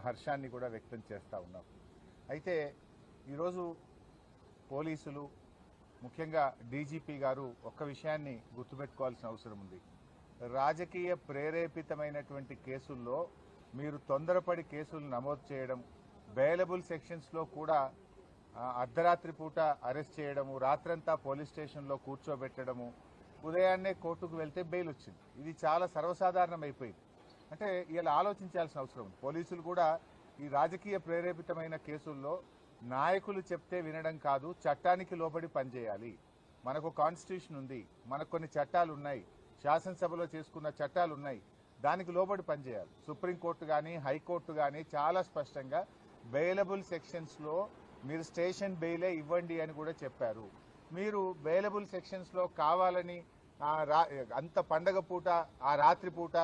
హర్షాన్ని కూడా వ్యక్తం చేస్తూ ఉన్నాం. అయితే ఈరోజు పోలీసులు ముఖ్యంగా డీజీపీ గారు ఒక్క విషయాన్ని గుర్తుపెట్టుకోవాల్సిన అవసరం ఉంది. రాజకీయ ప్రేరేపితమైనటువంటి కేసుల్లో మీరు తొందరపడి కేసులు నమోదు చేయడం, బెయిలబుల్ సెక్షన్స్లో కూడా అర్ధరాత్రి పూట అరెస్ట్ చేయడము, రాత్రంతా పోలీస్ స్టేషన్లో కూర్చోబెట్టడము, ఉదయాన్నే కోర్టుకు వెళ్తే బెయిల్ వచ్చింది. ఇది చాలా సర్వసాధారణం అయిపోయింది. అంటే ఇలా ఆలోచించాల్సిన అవసరం ఉంది. పోలీసులు కూడా ఈ రాజకీయ ప్రేరేపితమైన కేసుల్లో నాయకులు చెప్తే వినడం కాదు, చట్టానికి లోబడి పనిచేయాలి. మనకు కాన్స్టిట్యూషన్ ఉంది, మనకు కొన్ని చట్టాలు ఉన్నాయి, శాసనసభలో చేసుకున్న చట్టాలు ఉన్నాయి, దానికి లోబడి పనిచేయాలి. సుప్రీంకోర్టు కానీ హైకోర్టు కానీ చాలా స్పష్టంగా బెయిలబుల్ సెక్షన్స్లో మీరు స్టేషన్ బెయిలే ఇవ్వండి అని కూడా చెప్పారు. మీరు బెయిలబుల్ సెక్షన్స్లో కావాలని అంత పండగ పూట ఆ రాత్రి పూట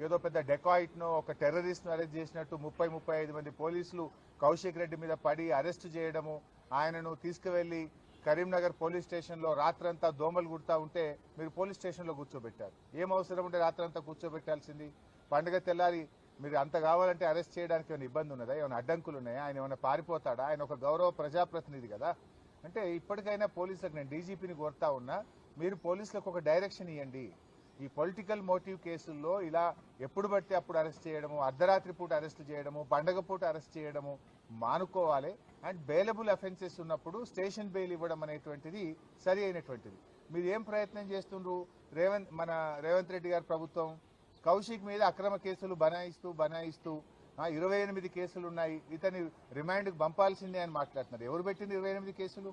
ఏదో పెద్ద డెకాయిట్నో ఒక టెర్రరిస్ట్ను అరెస్ట్ చేసినట్టు 30-35 మంది పోలీసులు కౌశిక్ రెడ్డి మీద పడి అరెస్ట్ చేయడము, ఆయనను తీసుకువెళ్లి కరీంనగర్ పోలీస్ స్టేషన్లో రాత్రంతా దోమలు కుడతా ఉంటే మీరు పోలీస్ స్టేషన్లో కూర్చోబెట్టారు. ఏం అవసరం ఉంటే రాత్రంతా కూర్చోబెట్టాల్సింది? పండుగ తెల్లారి మీరు అంత కావాలంటే అరెస్ట్ చేయడానికి ఏమైనా ఇబ్బంది ఉన్నదా? ఏమైనా అడ్డంకులు ఉన్నాయా? ఆయన ఏమైనా పారిపోతాడా? ఆయన ఒక గౌరవ ప్రజాప్రతినిధి కదా. అంటే ఇప్పటికైనా పోలీసులకు నేను డీజీపీని కోరుతా ఉన్నా, మీరు పోలీసులకు ఒక డైరెక్షన్ ఇవ్వండి. ఈ పొలిటికల్ మోటివ్ కేసుల్లో ఇలా ఎప్పుడు పడితే అప్పుడు అరెస్ట్ చేయడము, అర్ధరాత్రి పూట అరెస్ట్ చేయడము, పండగ పూట అరెస్ట్ చేయడము మానుకోవాలి. అండ్ బెయిలబుల్ అఫెన్సెస్ ఉన్నప్పుడు స్టేషన్ బెయిల్ ఇవ్వడం అనేటువంటిది సరి అయినటువంటిది. మీరు ఏం ప్రయత్నం చేస్తుండ్రు? రేవంత్ రెడ్డి గారి ప్రభుత్వం కౌశిక్ మీద అక్రమ కేసులు బనాయిస్తూ 28 కేసులు ఉన్నాయి, ఇతని రిమాండ్కి పంపాల్సిందే అని మాట్లాడుతున్నారు. ఎవరు పెట్టింది 28 కేసులు?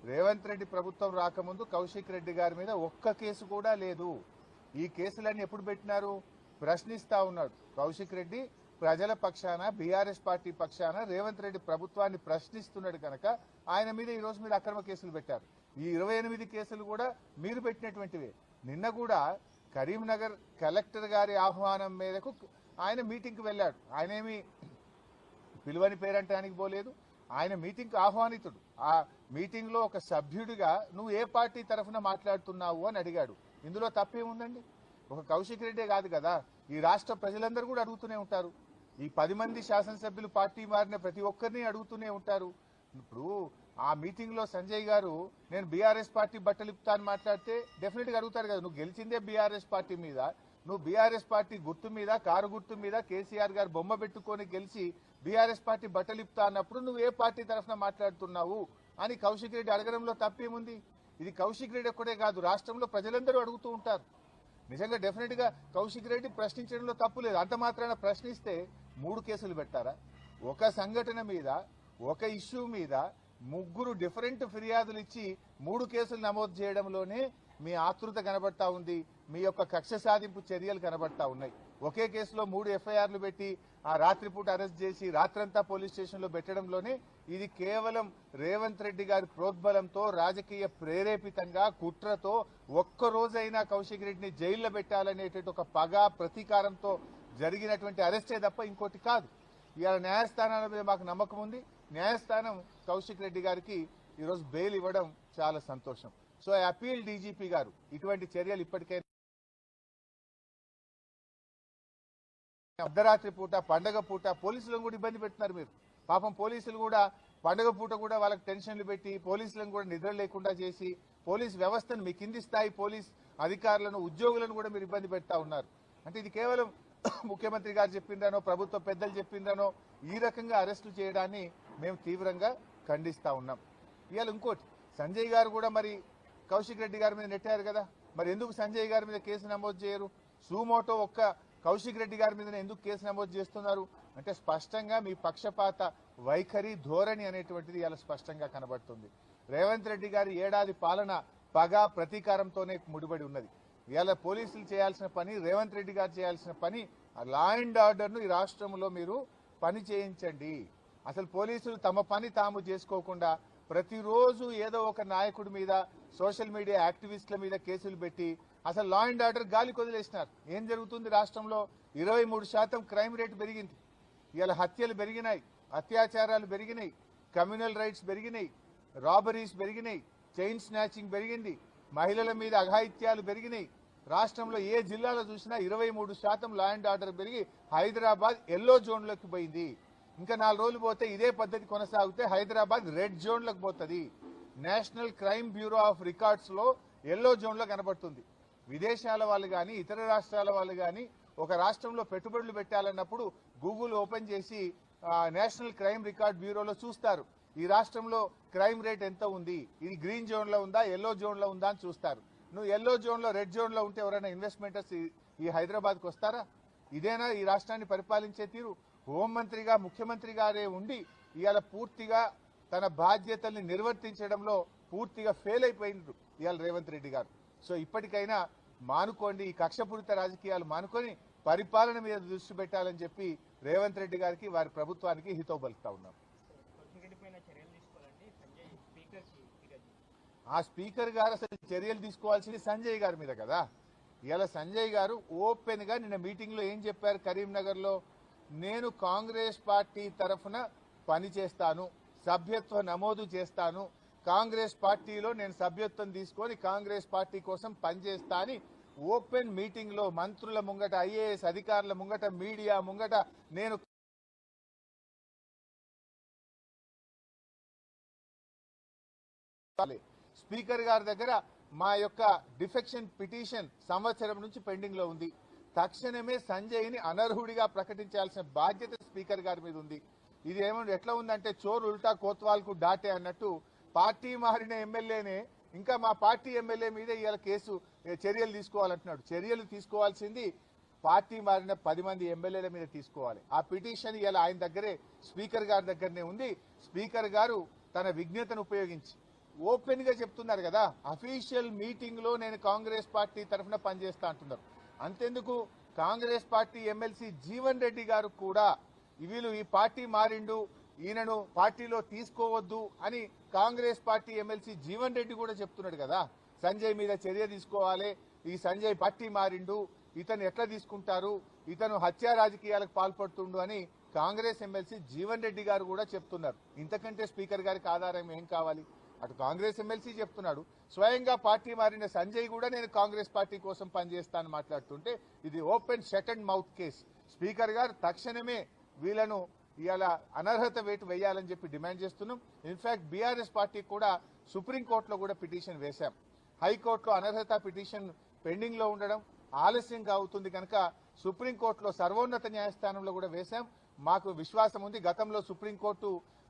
రేవంత్ రెడ్డి ప్రభుత్వం రాకముందు కౌశిక్ రెడ్డి గారి మీద ఒక్క కేసు కూడా లేదు. ఈ కేసులన్నీ ఎప్పుడు పెట్టినారు? ప్రశ్నిస్తా ఉన్నాడు కౌశిక్ రెడ్డి. ప్రజల పక్షాన, బీఆర్ఎస్ పార్టీ పక్షాన రేవంత్ రెడ్డి ప్రభుత్వాన్ని ప్రశ్నిస్తున్నాడు కనుక ఆయన మీద ఈ రోజు మీరు అక్రమ కేసులు పెట్టారు. ఈ 28 కేసులు కూడా మీరు పెట్టినటువంటివే. నిన్న కూడా కరీంనగర్ కలెక్టర్ గారి ఆహ్వానం మేరకు ఆయన మీటింగ్కి వెళ్ళాడు. ఆయనేమి పిలువని పేరంటానికి పోలేదు, ఆయన మీటింగ్కి ఆహ్వానితుడు. ఆ మీటింగ్లో ఒక సభ్యుడిగా నువ్వు ఏ పార్టీ తరఫున మాట్లాడుతున్నావు అని అడిగాడు. ఇందులో తప్పేముందండి? ఒక కౌశిక్ రెడ్డే కాదు కదా, ఈ రాష్ట్ర ప్రజలందరూ కూడా అడుగుతూనే ఉంటారు. ఈ 10 మంది శాసనసభ్యులు పార్టీ మారిన ప్రతి ఒక్కరిని అడుగుతూనే ఉంటారు. ఇప్పుడు ఆ మీటింగ్ లో సంజయ్ గారు నేను బీఆర్ఎస్ పార్టీ బట్టలిపుతా అని మాట్లాడితే డెఫినెట్ గా అడుగుతారు కదా, నువ్వు గెలిచిందే బీఆర్ఎస్ పార్టీ మీద, నువ్వు బీఆర్ఎస్ పార్టీ గుర్తు మీద, కారు గుర్తు మీద కేసీఆర్ గారు బొమ్మ పెట్టుకొని గెలిచి బీఆర్ఎస్ పార్టీ బట్టలిపుతా అన్నప్పుడు నువ్వు ఏ పార్టీ తరఫున మాట్లాడుతున్నావు అని కౌశిక్ రెడ్డి అడగడంలో తప్పేముంది? ఇది కౌశిక్ రెడ్డి ఒక్కడే కాదు, రాష్ట్రంలో ప్రజలందరూ అడుగుతూ ఉంటారు. నిజంగా డెఫినెట్ గా కౌశిక్ రెడ్డి ప్రశ్నించడంలో తప్పు లేదు. అంత మాత్రాన ప్రశ్నిస్తే 3 కేసులు పెట్టారా? ఒక సంఘటన మీద, ఒక ఇష్యూ మీద 3 డిఫరెంట్ ఫిర్యాదులు ఇచ్చి 3 కేసులు నమోదు చేయడంలోనే మీ ఆతృత కనబడతా ఉంది, మీ యొక్క కక్ష సాధింపు చర్యలు కనబడతా ఉన్నాయి. ఒకే కేసులో 3 ఎఫ్ఐఆర్లు పెట్టి ఆ రాత్రిపూట అరెస్ట్ చేసి రాత్రంతా పోలీస్ స్టేషన్లో పెట్టడంలోనే ఇది కేవలం రేవంత్ రెడ్డి గారి ప్రోద్బలంతో, రాజకీయ ప్రేరేపితంగా, కుట్రతో ఒక్క రోజైనా కౌశిక్ రెడ్డిని జైల్లో పెట్టాలనేటువంటి ఒక పగ, ప్రతీకారంతో జరిగినటువంటి అరెస్టే తప్ప ఇంకోటి కాదు. ఇవాళ న్యాయస్థానాల మీద మాకు నమ్మకం ఉంది. న్యాయస్థానం కౌశిక్ రెడ్డి గారికి ఈరోజు బెయిల్ ఇవ్వడం చాలా సంతోషం. సో ఐ అపీల్ డీజీపీ గారు, ఇటువంటి చర్యలు ఇప్పటికైనా అర్ధరాత్రి పూట, పండగ పూట పోలీసులను కూడా ఇబ్బంది పెడుతున్నారు మీరు. పాపం పోలీసులు కూడా పండగ పూట కూడా వాళ్ళకి టెన్షన్లు పెట్టి పోలీసులను కూడా నిద్ర లేకుండా చేసి పోలీస్ వ్యవస్థను, మీ కింది స్థాయి పోలీస్ అధికారులను, ఉద్యోగులను కూడా మీరు ఇబ్బంది పెడతా ఉన్నారు. అంటే ఇది కేవలం ముఖ్యమంత్రి గారు చెప్పిందనో, ప్రభుత్వ పెద్దలు చెప్పిందనో ఈ రకంగా అరెస్టులు చేయడాన్ని మేము తీవ్రంగా ఖండిస్తా ఉన్నాం. ఇవాళ ఇంకోటి, సంజయ్ గారు కూడా మరి కౌశిక్ రెడ్డి గారి మీద నెట్టారు కదా, మరి ఎందుకు సంజయ్ గారి మీద కేసు నమోదు చేయరు? సుమోటో ఒక్క కౌశిక్ రెడ్డి గారి మీద ఎందుకు కేసు నమోదు చేస్తున్నారు అంటే స్పష్టంగా మీ పక్షపాత వైఖరి, ధోరణి అనేటువంటిది ఇలా స్పష్టంగా కనబడుతుంది. రేవంత్ రెడ్డి గారి ఏడాది పాలన పగ, ప్రతీకారంతోనే ముడిపడి ఉన్నది. ఇవాళ పోలీసులు చేయాల్సిన పని, రేవంత్ రెడ్డి గారు చేయాల్సిన పని, లా అండ్ ఆర్డర్ను ఈ రాష్ట్రంలో మీరు పని చేయించండి. అసలు పోలీసులు తమ పని తాము చేసుకోకుండా ప్రతిరోజు ఏదో ఒక నాయకుడి మీద, సోషల్ మీడియా యాక్టివిస్టుల మీద కేసులు పెట్టి అసలు లా అండ్ ఆర్డర్ గాలికి వదిలేసినారు. ఏం జరుగుతుంది? రాష్ట్రంలో 23% క్రైమ్ రేట్ పెరిగింది. ఇవాళ హత్యలు పెరిగినాయి, అత్యాచారాలు పెరిగినాయి, కమ్యూనల్ రైట్స్ పెరిగినాయి, రాబరీస్ పెరిగినాయి, చైన్ స్నాచింగ్ పెరిగింది, మహిళల మీద అఘాయిత్యాలు పెరిగినాయి. రాష్ట్రంలో ఏ జిల్లాలో చూసినా 23% లా అండ్ ఆర్డర్ పెరిగి హైదరాబాద్ ఎల్లో జోన్లోకి పోయింది. ఇంకా 4 రోజులు పోతే ఇదే పద్ధతి కొనసాగితే హైదరాబాద్ రెడ్ జోన్లకు పోతుంది. National crime bureau of records లో ఎల్లో జోన్ లో కనబడుతుంది. విదేశాల వాళ్ళు కానీ ఇతర రాష్ట్రాల వాళ్ళు కానీ ఒక రాష్ట్రంలో పెట్టుబడులు పెట్టాలన్నప్పుడు గూగుల్ ఓపెన్ చేసి నేషనల్ క్రైమ్ రికార్డ్ బ్యూరోలో చూస్తారు ఈ రాష్ట్రంలో క్రైమ్ రేట్ ఎంత ఉంది, ఇది గ్రీన్ జోన్ లో ఉందా ఎల్లో జోన్ లో ఉందా అని చూస్తారు. నువ్వు ఎల్లో జోన్ లో రెడ్ జోన్ లో ఉంటే ఎవరైనా ఇన్వెస్ట్మెంటర్స్ ఈ హైదరాబాద్కి వస్తారా? ఇదేనా ఈ రాష్ట్రాన్ని పరిపాలించే తీరు? హోంమంత్రిగా ముఖ్యమంత్రి గారే ఉండి ఇవాళ పూర్తిగా తన బాధ్యతల్ని నిర్వర్తించడంలో పూర్తిగా ఫెయిల్ అయిపోయినారు ఇవాళ రేవంత్ రెడ్డి గారు. సో ఇప్పటికైనా మానుకోండి, ఈ కక్షపూరిత రాజకీయాలు మానుకొని పరిపాలన మీద దృష్టి పెట్టాలని చెప్పి రేవంత్ రెడ్డి గారికి వారి ప్రభుత్వానికి హితవు పలుకుతా ఉన్నాం. ఆ స్పీకర్ గారు అసలు చర్యలు తీసుకోవాల్సింది సంజయ్ గారి మీద కదా. ఇవాళ సంజయ్ గారు ఓపెన్ గా నిన్న మీటింగ్ లో ఏం చెప్పారు కరీంనగర్ లో, నేను కాంగ్రెస్ పార్టీ తరఫున పనిచేస్తాను, సభ్యత్వ నమోదు చేస్తాను, కాంగ్రెస్ పార్టీలో నేను సభ్యత్వం తీసుకొని కాంగ్రెస్ పార్టీ కోసం పనిచేస్తా అని ఓపెన్ మీటింగ్ లో మంత్రుల ముంగట ఐఏఎస్ అధికారుల ముంగట మీడియా ముంగట నేను స్పీకర్ గారి దగ్గర మా యొక్క డిఫెక్షన్ పిటిషన్ సంవత్సరం నుంచి పెండింగ్ లో ఉంది. తక్షణమే సంజయ్ ని అనర్హుడిగా ప్రకటించాల్సిన బాధ్యత స్పీకర్ గారి మీద ఉంది. ఇది ఏమన్నా ఎట్లా ఉందంటే చోరు ఉల్టా కోత్వాల్ కు డాటే అన్నట్టు పార్టీ మారిన ఎమ్మెల్యేనే ఇంకా మా పార్టీ ఎమ్మెల్యే మీద ఇవాళ చర్యలు తీసుకోవాలంటున్నాడు. చర్యలు తీసుకోవాల్సింది పార్టీ మారిన 10 మంది ఎమ్మెల్యేల మీద తీసుకోవాలి. ఆ పిటిషన్ ఇవాళ ఆయన దగ్గరే స్పీకర్ గారి దగ్గరనే ఉంది. స్పీకర్ గారు తన విజ్ఞతను ఉపయోగించి ఓపెన్ గా చెప్తున్నారు కదా, అఫీషియల్ మీటింగ్ లో నేను కాంగ్రెస్ పార్టీ తరఫున పనిచేస్తా అంటున్నారు. అంతెందుకు కాంగ్రెస్ పార్టీ ఎమ్మెల్సీ జీవన్ రెడ్డి గారు కూడా వీళ్ళు ఈ పార్టీ మారిండు, ఈయనను పార్టీలో తీసుకోవద్దు అని కాంగ్రెస్ పార్టీ ఎమ్మెల్సీ జీవన్ రెడ్డి కూడా చెప్తున్నాడు కదా. సంజయ్ మీద చర్య తీసుకోవాలి, ఈ సంజయ్ పార్టీ మారిండు, ఇతను ఎట్లా తీసుకుంటారు, ఇతను హత్యా రాజకీయాలకు పాల్పడుతుండు అని కాంగ్రెస్ ఎమ్మెల్సీ జీవన్ రెడ్డి గారు కూడా చెప్తున్నారు. ఇంతకంటే స్పీకర్ గారికి ఆధారం ఏం కావాలి? అటు కాంగ్రెస్ ఎమ్మెల్సీ చెప్తున్నాడు, స్వయంగా పార్టీ మారిన సంజయ్ కూడా నేను కాంగ్రెస్ పార్టీ కోసం పనిచేస్తానని మాట్లాడుతుంటే ఇది open shut and mouth case. Speaker గారు తక్షణమే వీళ్లను ఇవాళ అనర్హత వేటు వేయాలని చెప్పి డిమాండ్ చేస్తున్నాం. ఇన్ఫాక్ట్ బీఆర్ఎస్ పార్టీ కూడా సుప్రీంకోర్టులో కూడా పిటిషన్ వేశాం. హైకోర్టులో అనర్హత పిటిషన్ పెండింగ్ లో ఉండడం ఆలస్యంగా అవుతుంది కనుక సుప్రీంకోర్టులో సర్వోన్నత న్యాయస్థానంలో కూడా వేశాం. మాకు విశ్వాసం ఉంది, గతంలో సుప్రీంకోర్టు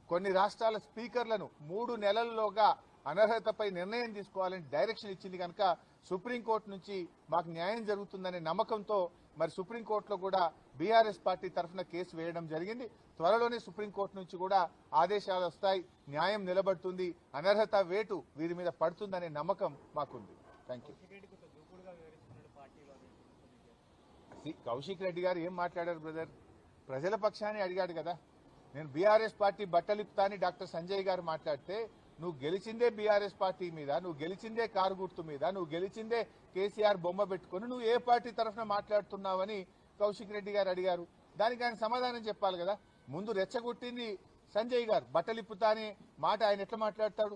కొన్ని రాష్ట్రాల స్పీకర్లను 3 నెలల్లోగా అనర్హతపై నిర్ణయం తీసుకోవాలని డైరెక్షన్ ఇచ్చింది కనుక సుప్రీంకోర్టు నుంచి మాకు న్యాయం జరుగుతుందనే నమ్మకంతో మరి సుప్రీంకోర్టులో కూడా బీఆర్ఎస్ పార్టీ తరఫున కేసు వేయడం జరిగింది. త్వరలోనే సుప్రీంకోర్టు నుంచి కూడా ఆదేశాలు వస్తాయి, న్యాయం నిలబడుతుంది, అనర్హత వేటు వీరి మీద పడుతుందనే నమ్మకం మాకుంది. Thank you. కౌశిక్ రెడ్డి గారు ఏం మాట్లాడారు బ్రదర్? ప్రజల పక్షాన్ని అడిగాడు కదా. నేను బీఆర్ఎస్ పార్టీ బట్టలిప్తా అని డాక్టర్ సంజయ్ గారు మాట్లాడితే నువ్వు గెలిచిందే బీఆర్ఎస్ పార్టీ మీద, నువ్వు గెలిచిందే కారు గుర్తు మీద, నువ్వు గెలిచిందే కేసీఆర్ బొమ్మ పెట్టుకుని నువ్వు ఏ పార్టీ తరఫున మాట్లాడుతున్నావని కౌశిక్ రెడ్డి గారు అడిగారు. దానికి ఆయన సమాధానం చెప్పాలి కదా. ముందు రెచ్చగొట్టింది సంజయ్ గారు, బట్టలిప్పుతా అనే మాట ఆయన ఎట్లా మాట్లాడతాడు?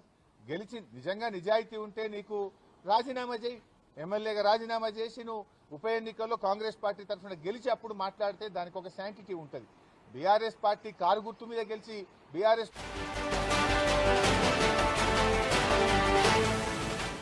నిజంగా నిజాయితీ ఉంటే నీకు రాజీనామా చేయి, ఎమ్మెల్యేగా రాజీనామా చేసి నువ్వు ఉప ఎన్నికల్లో కాంగ్రెస్ పార్టీ తరఫున గెలిచి అప్పుడు మాట్లాడితే దానికి ఒక శాంటిటీ ఉంటుంది. బీఆర్ఎస్ పార్టీ కారు గుర్తు మీద గెలిచి బీఆర్ఎస్